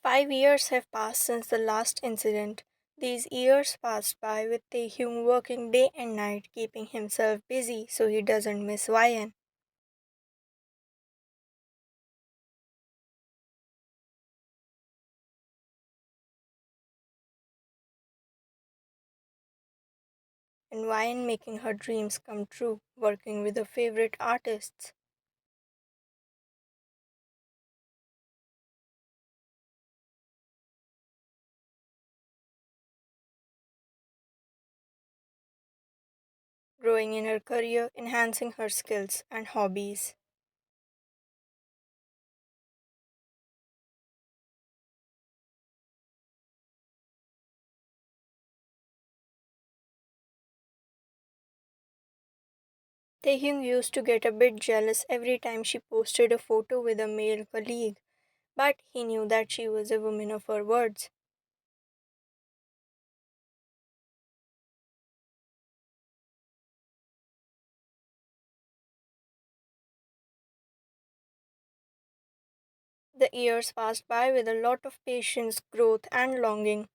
5 years have passed since the last incident. These years passed by with Taehyung working day and night, keeping himself busy so he doesn't miss Ryan. And Ryan making her dreams come true, working with her favorite artists. Growing in her career, enhancing her skills and hobbies. Taehyung used to get a bit jealous every time she posted a photo with a male colleague, but he knew that she was a woman of her words. The years passed by with a lot of patience, growth, and longing.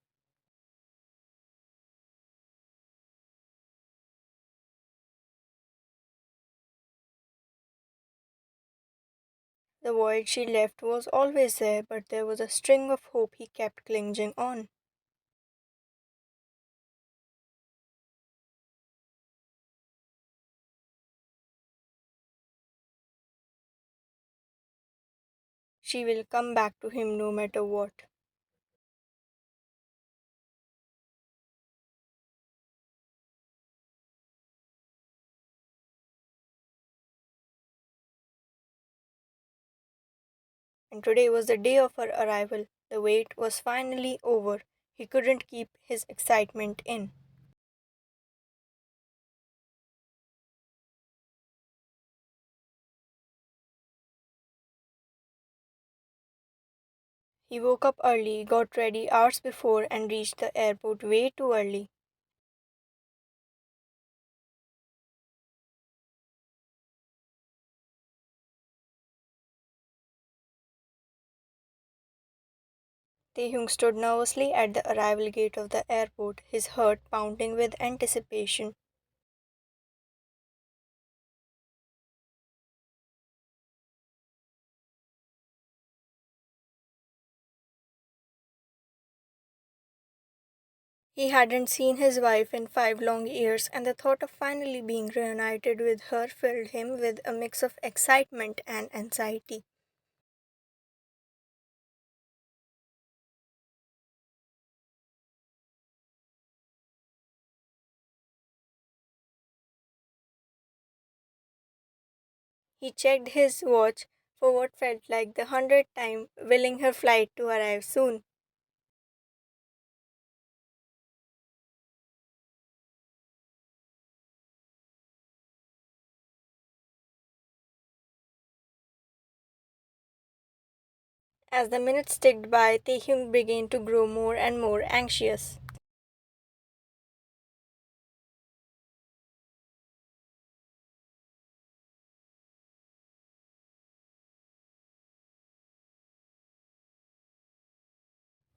The void she left was always there, but there was a string of hope he kept clinging on. She will come back to him no matter what. And today was the day of her arrival. The wait was finally over. He couldn't keep his excitement in. He woke up early, got ready hours before, and reached the airport way too early. Taehyung stood nervously at the arrival gate of the airport, his heart pounding with anticipation. He hadn't seen his wife in 5 long years, and the thought of finally being reunited with her filled him with a mix of excitement and anxiety. He checked his watch for what felt like the 100th time, willing her flight to arrive soon. As the minutes ticked by, Taehyung began to grow more and more anxious.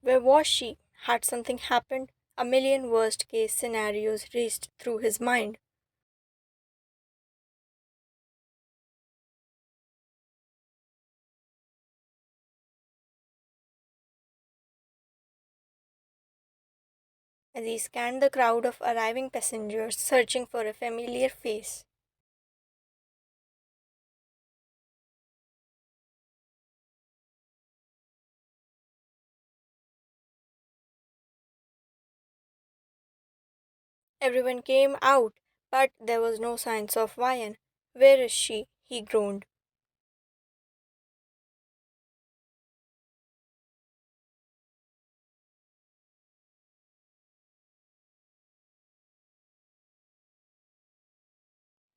Where was she? Had something happened? A million worst case scenarios raced through his mind. As he scanned the crowd of arriving passengers, searching for a familiar face. Everyone came out, but there was no signs of Vian. Where is she? He groaned.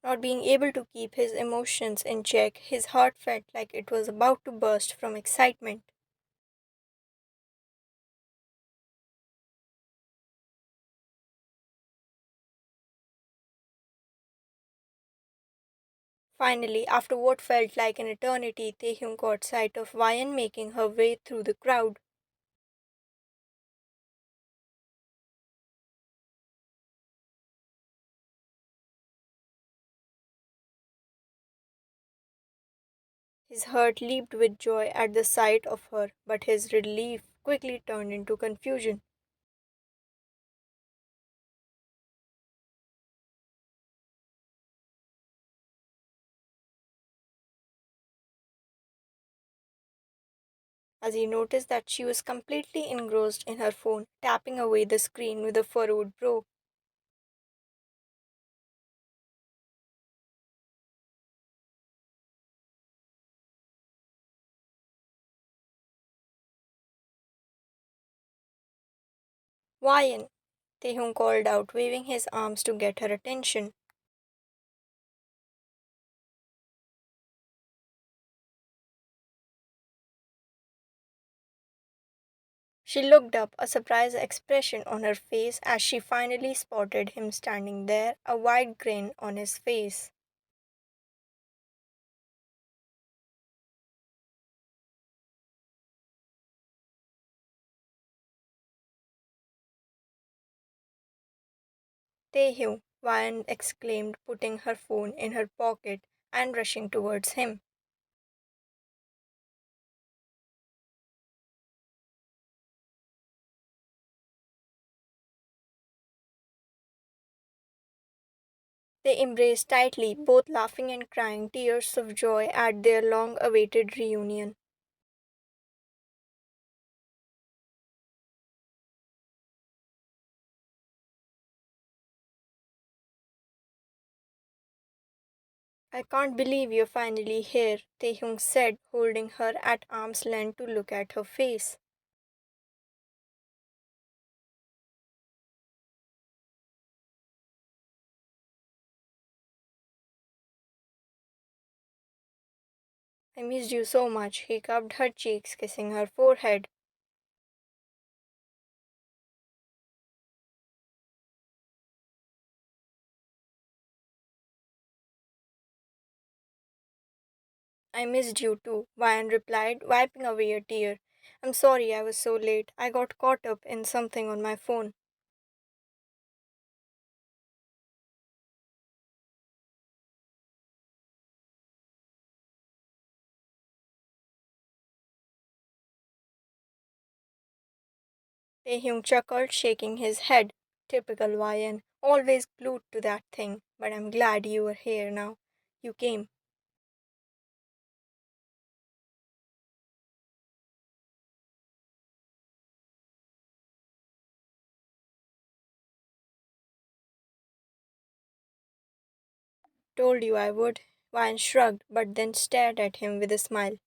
Not being able to keep his emotions in check, his heart felt like it was about to burst from excitement. Finally, after what felt like an eternity, Taehyung caught sight of Vian making her way through the crowd. His heart leaped with joy at the sight of her, but his relief quickly turned into confusion. As he noticed that she was completely engrossed in her phone, tapping away the screen with a furrowed brow. Why? Taehyung called out, waving his arms to get her attention. She looked up, a surprised expression on her face as she finally spotted him standing there, a wide grin on his face. Taehyung, Vian exclaimed, putting her phone in her pocket and rushing towards him. They embraced tightly, both laughing and crying tears of joy at their long awaited reunion. I can't believe you're finally here, Taehyung said, holding her at arm's length to look at her face. I missed you so much. He cupped her cheeks, kissing her forehead. I missed you too, Vian replied, wiping away a tear. I'm sorry I was so late. I got caught up in something on my phone. Taehyung chuckled, shaking his head. Typical Vian, always glued to that thing. But I'm glad you are here now. You came. Told you I would. Vian shrugged, but then stared at him with a smile.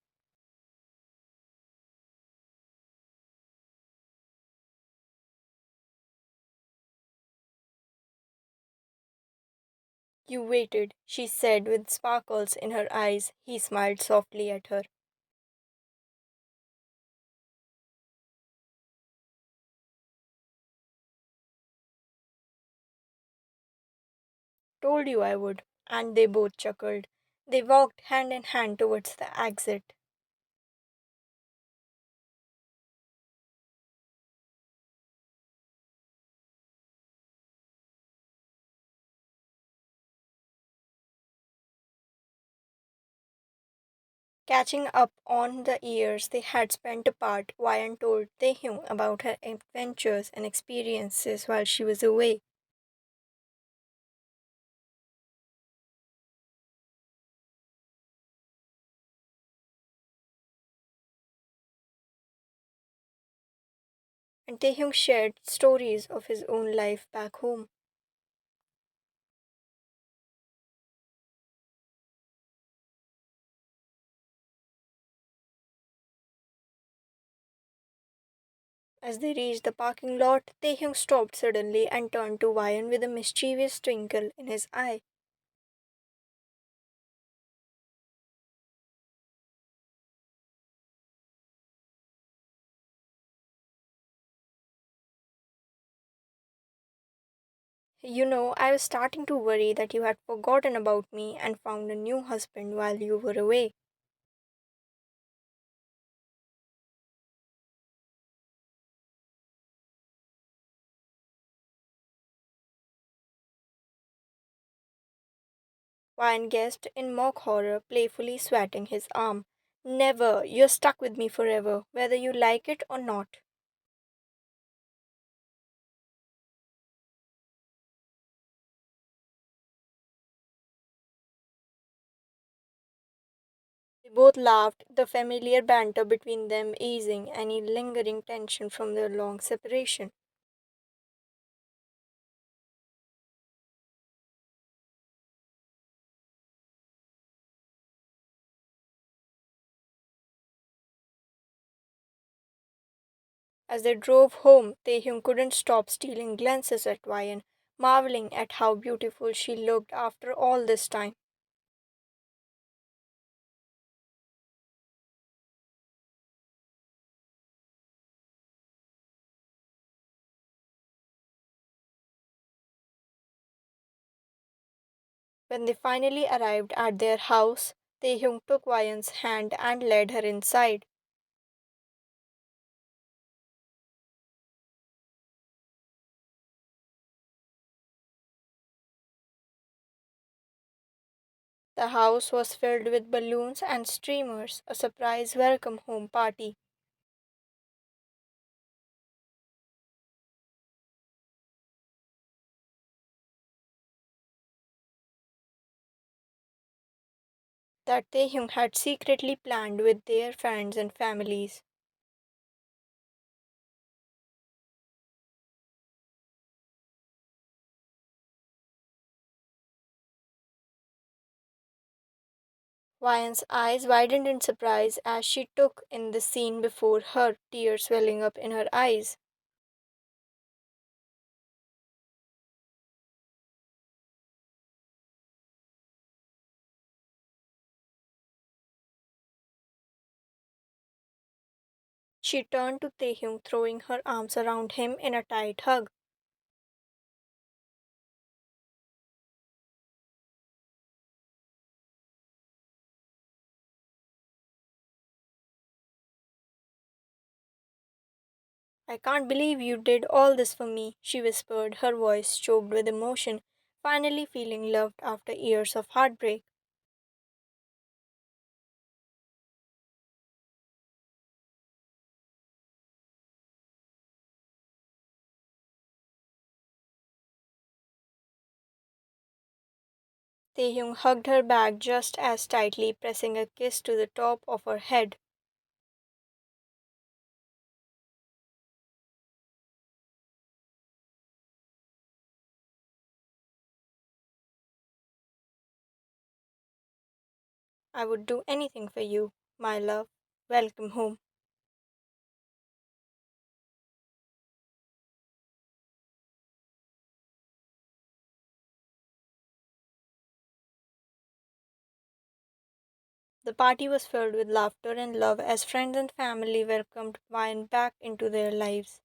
You waited, she said with sparkles in her eyes. He smiled softly at her. Told you I would. And they both chuckled. They walked hand in hand towards the exit. Catching up on the years they had spent apart, Vian told Taehyung about her adventures and experiences while she was away. And Taehyung shared stories of his own life back home. As they reached the parking lot, Taehyung stopped suddenly and turned to Vian with a mischievous twinkle in his eye. You know, I was starting to worry that you had forgotten about me and found a new husband while you were away. Vian guessed in mock horror, playfully swatting his arm. Never. You're stuck with me forever, whether you like it or not. They both laughed, the familiar banter between them easing any lingering tension from their long separation. As they drove home, Taehyung couldn't stop stealing glances at Vian, marveling at how beautiful she looked after all this time. When they finally arrived at their house, Taehyung took Vian's hand and led her inside. The house was filled with balloons and streamers, a surprise welcome home party. That Taehyung had secretly planned with their friends and families. Vian's eyes widened in surprise as she took in the scene before her, tears welling up in her eyes. She turned to Taehyung, throwing her arms around him in a tight hug. I can't believe you did all this for me, she whispered, her voice choked with emotion, finally feeling loved after years of heartbreak. Taehyung hugged her back just as tightly, pressing a kiss to the top of her head. I would do anything for you, my love. Welcome home. The party was filled with laughter and love as friends and family welcomed Wine back into their lives.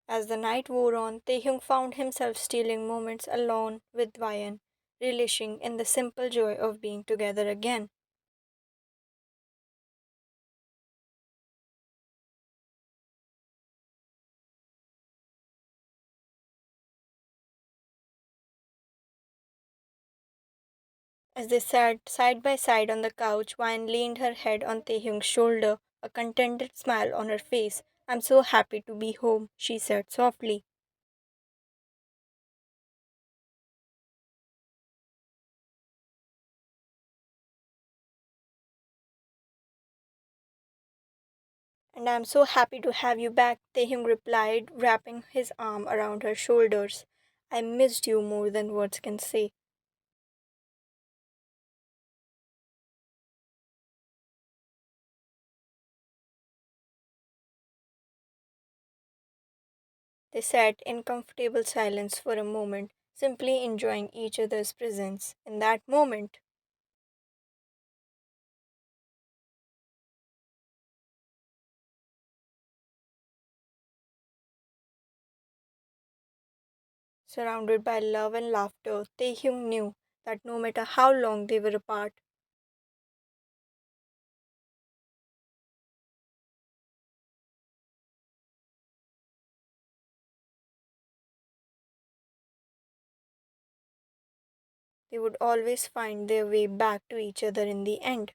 As the night wore on, Taehyung found himself stealing moments alone with Vian, relishing in the simple joy of being together again. As they sat side by side on the couch, Vian leaned her head on Taehyung's shoulder, a contented smile on her face. I'm so happy to be home, she said softly. And I'm so happy to have you back, Taehyung replied, wrapping his arm around her shoulders. I missed you more than words can say. They sat in comfortable silence for a moment, simply enjoying each other's presence. In that moment, surrounded by love and laughter, Taehyung knew that no matter how long they were apart, They would always find their way back to each other in the end.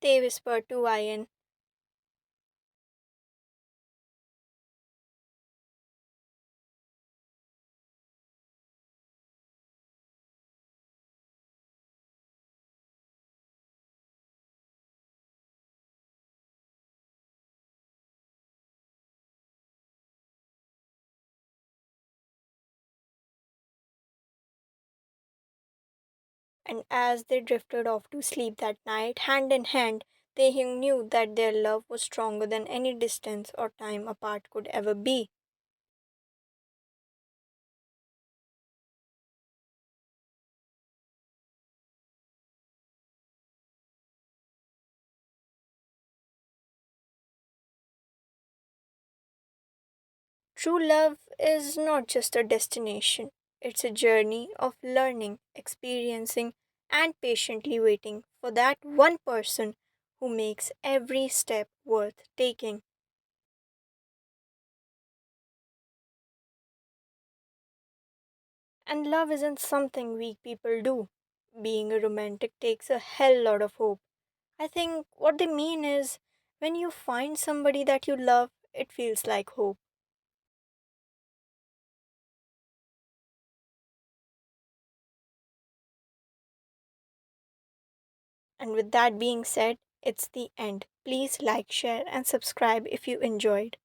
They whispered to Ian, and as they drifted off to sleep that night, hand in hand, Taehyung knew that their love was stronger than any distance or time apart could ever be. True love is not just a destination, it's a journey of learning, experiencing, and patiently waiting for that one person who makes every step worth taking. And love isn't something weak people do. Being a romantic takes a hell lot of hope. I think what they mean is when you find somebody that you love, it feels like hope. And with that being said, it's the end. Please like, share, and subscribe if you enjoyed.